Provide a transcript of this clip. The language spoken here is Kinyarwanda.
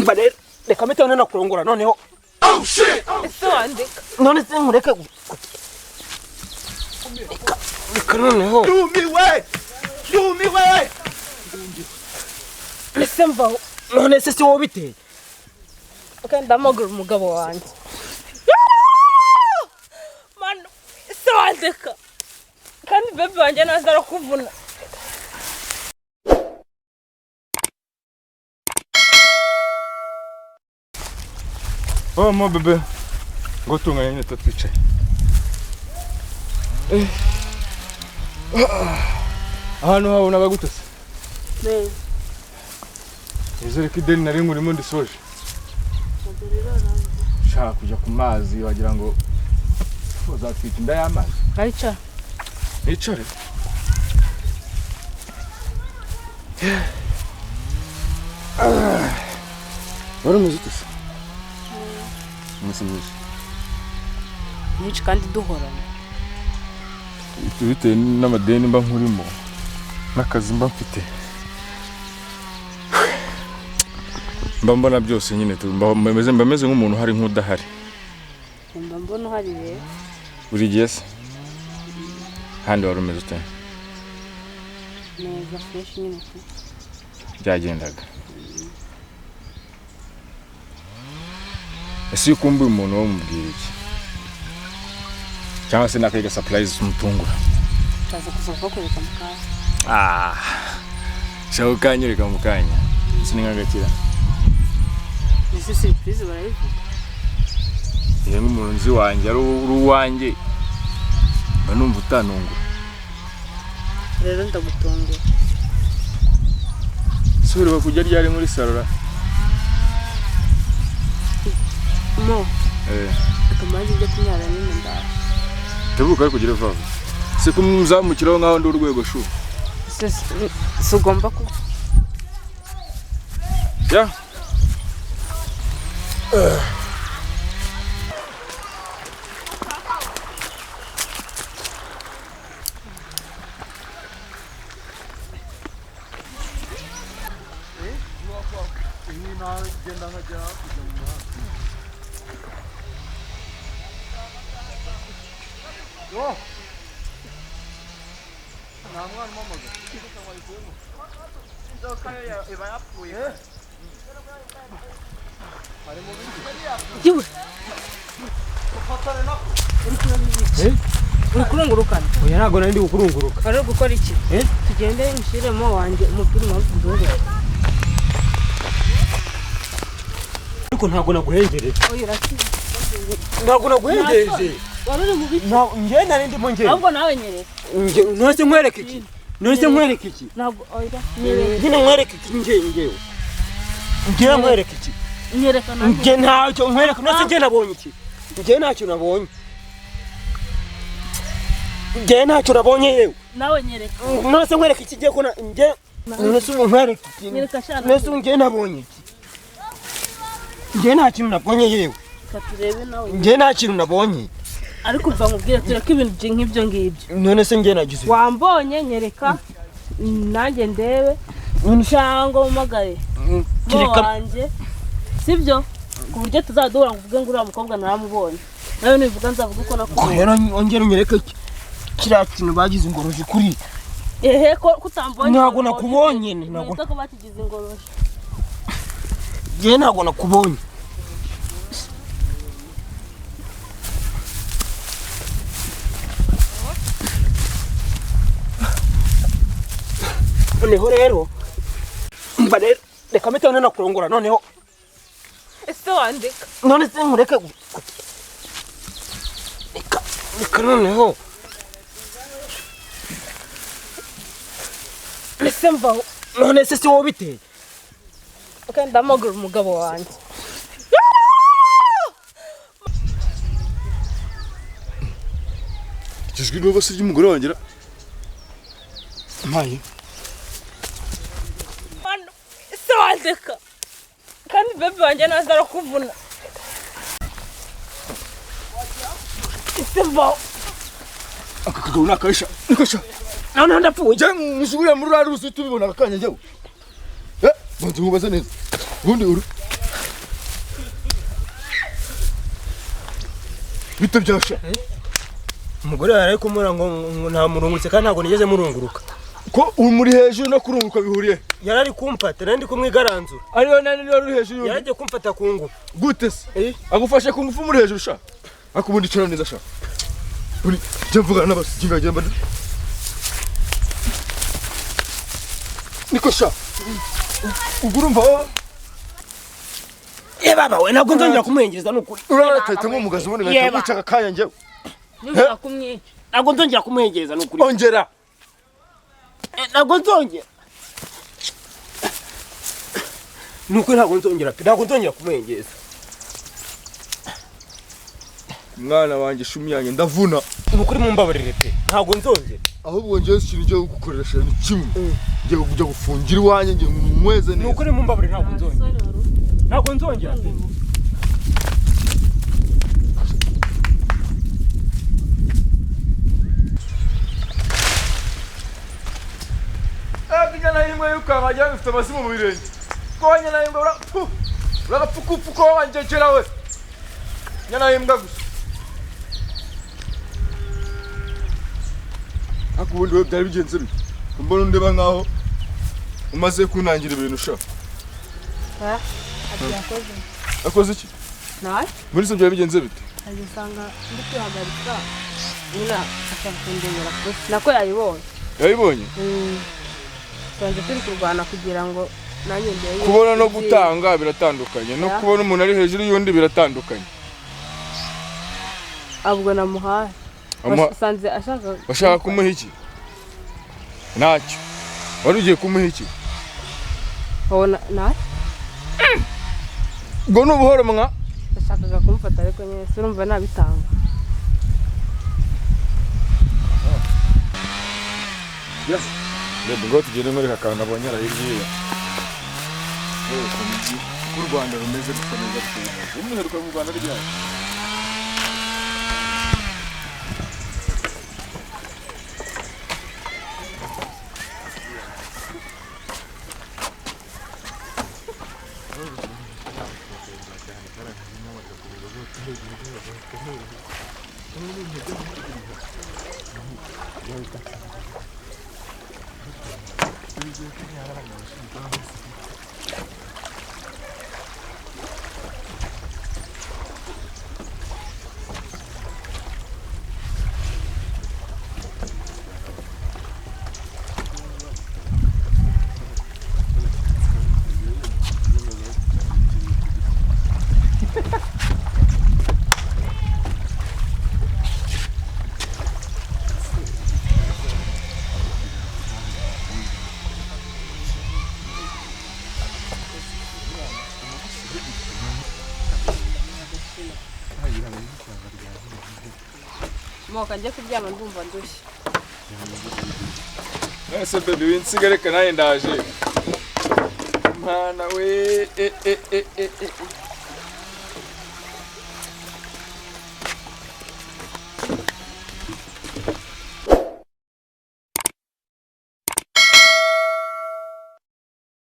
mbare reka metone nakurongora noneho. Oh shit. Ese wandika. None se nkureke. Reka noneho. Do me way. Ese mvaho. None se wowe biteye. Ndamagura umugabo wanjye. Man, ese wandika. Kandi bebe wanjye nazara kuvuna. Oh mo bebe. Ngo tunganya nyine twicaye. Ahantu habonaga gute se? Ne. Izere ko ideni nari ngurimo ndisoje. Shaka kujya ku mazi wagira ngo uzatwita inda y'amazi. Karica. Nicare. Wari umeze ute se? Umusimuzi. Nici kandi duhorana. Bitewe n'amadeni mba nkurimo n'akazi mba mfite. Mba mbona byose nyine mbameze nk'umuntu hari nk'udahari. Mba mbona hari rero. Buri gihe se? Handi wari umeze ute? Neza fresh nyine. Byagendaga. Ese ukumbuye umuntu wo mubwira iki? Cyangwa se nakaiga surprise umutungura. Taza kusohoka kureka mukanya. Shaho kanyereka mukanya. Siningagakira. Ese surprise barayivuga. Iyo nk'umuntu nzi wanjye ari uwanjye. Banumva utanungura. Rero ndagutungura. Sura kujya ryari muri salora. Mo. Akamazi byo kunyara nyine ndaje. Tebuka ari kugira vuba. Se kumuzamukiraho nkaho ndi urwego shu. Se ugomba ku. Ya. Ukurungurukana. Oya ntago nandi ukurunguruka. Ari gukora iki? Tugende mushiremo wanje umupira mpamvu. Ariko ntago naguhengereje. Oya rati. Ntago naguhengereje. Waruri mu biti. Nge nari ndimo nge. Ahubwo nawe nyereka. Nose nkwereka iki? Nose nkwereka iki? Ntabwo oya. Nyine nkwereka iki ngewe. Nge nkwereka iki? Nyereka na. Nge ntacyo nkwereka nose nge nabonye iki? Nge ntacyo nabonye. Nge ntacyo nabonye yewe. Nawe nyereka. Nose nkwereka iki nge ko nge nose nkwereka iki? Nyereka shana. Nose nge nabonye iki? Nge nta kintu nabonye yewe. Katurebe nawe. Nge nta kintu nabonye. Ariko uva nkubwira tureka ibintu nk'ibyo ngibyo. None se nge nagize. Wambonye nyereka nanjye ndebe. Nshango umagaye. Kireka. Sibyo? Ku buryo tuzaduhura nguvuge ngo uriya mukobwa naramubonye. Nawe nivuga nzavuga ko nakubonye. Rero ongera unyereke kiriya kintu bagize ingoroje kuri. Ko kutambonye. Ntago nakubonye ntago. Niko bakigize ingoroje. Je ntago nakubonye. Noneho rero mbare reka metone nakurongora noneho. Ese wandika. None se nkureke. Reka noneho. Ese mvaho. None se wowe biteye. Ndamagura umugabo wanjye. Kizwi no basi ry'umugore wangira. Mayi. Ese wandika. Kandi bebe wanjye nazara kuvuna. Ese mvaho. Akakaguru nakayisha. Nikasha. None ndapfuye. Je musubira muri rari rusi tubibona akanya njyewe. Bantu mubaza neza. Ubundi uru. bito byasha umugore yari kumura ngo nta murungurutse kandi ntabwo nigeze murunguruka ko muri hejuru no kurunguka bihuriye yari ari kumfata nandi kumwigaranzura ariyo nani uri hejuru yari agiye kumfata ku ngufu gute se agufashe ku ngufu muri hejuru sha akubundi cyane neza sha uri je mvugana n'abasiginga je mbana niko sha ugurumva baba we ntabwo nzongera kumwengereza nukuri uraratete nk'umugazi ubundi ngahita wicaga kanya njyewe Nushaka kumwica. ntabwo nzongera kumwengereza nukuri ongera ntabwo nzongera nukuri ntabwo nzongera kumwengereza mwana wanjye shumi yanjye ndavuna nukuri mumbabarire pe ntabwo nzongera ahubwo njyewe ikintu ngiye gukoresha ni kimwe ngiye kujya gufungira iwanjye ngiye mweze neza nukuri mumbabarire ntabwo nzongera pe Akijana himwe yukanga ajya bifite amasimu mu birenge konya na himwe uragapfukupuko wanjekera we nyana himwe gusa akubundi we byari bigenze bite mbona undeba nkaho umaze kunangira ibintu sha akoze iki nawe muri se byari bigenze bite agisanga ndi kwihagarika nyina ashaka kundemera nako yayibonye twanze turi kurwana kugira ngo nanjye ndebe kubona no gutanga biratandukanye no kubona umuntu ari hejuru y'undi biratandukanye abwo namuhaye sanze ashaka kumuha iki ntacyo wari ugiye kumuha iki ubona nawe ngo n'ubuhoro mwa ashakaga kumufata ariko nyine urumva nabitanga ngo tugende muri kakana abonye arayiriye u Rwanda rumeze rukomeza cyane umwihariko mu Rwanda ryayo moka njye kuryama ndumva ndushye ese baby winsigareka naye ndaje mwana we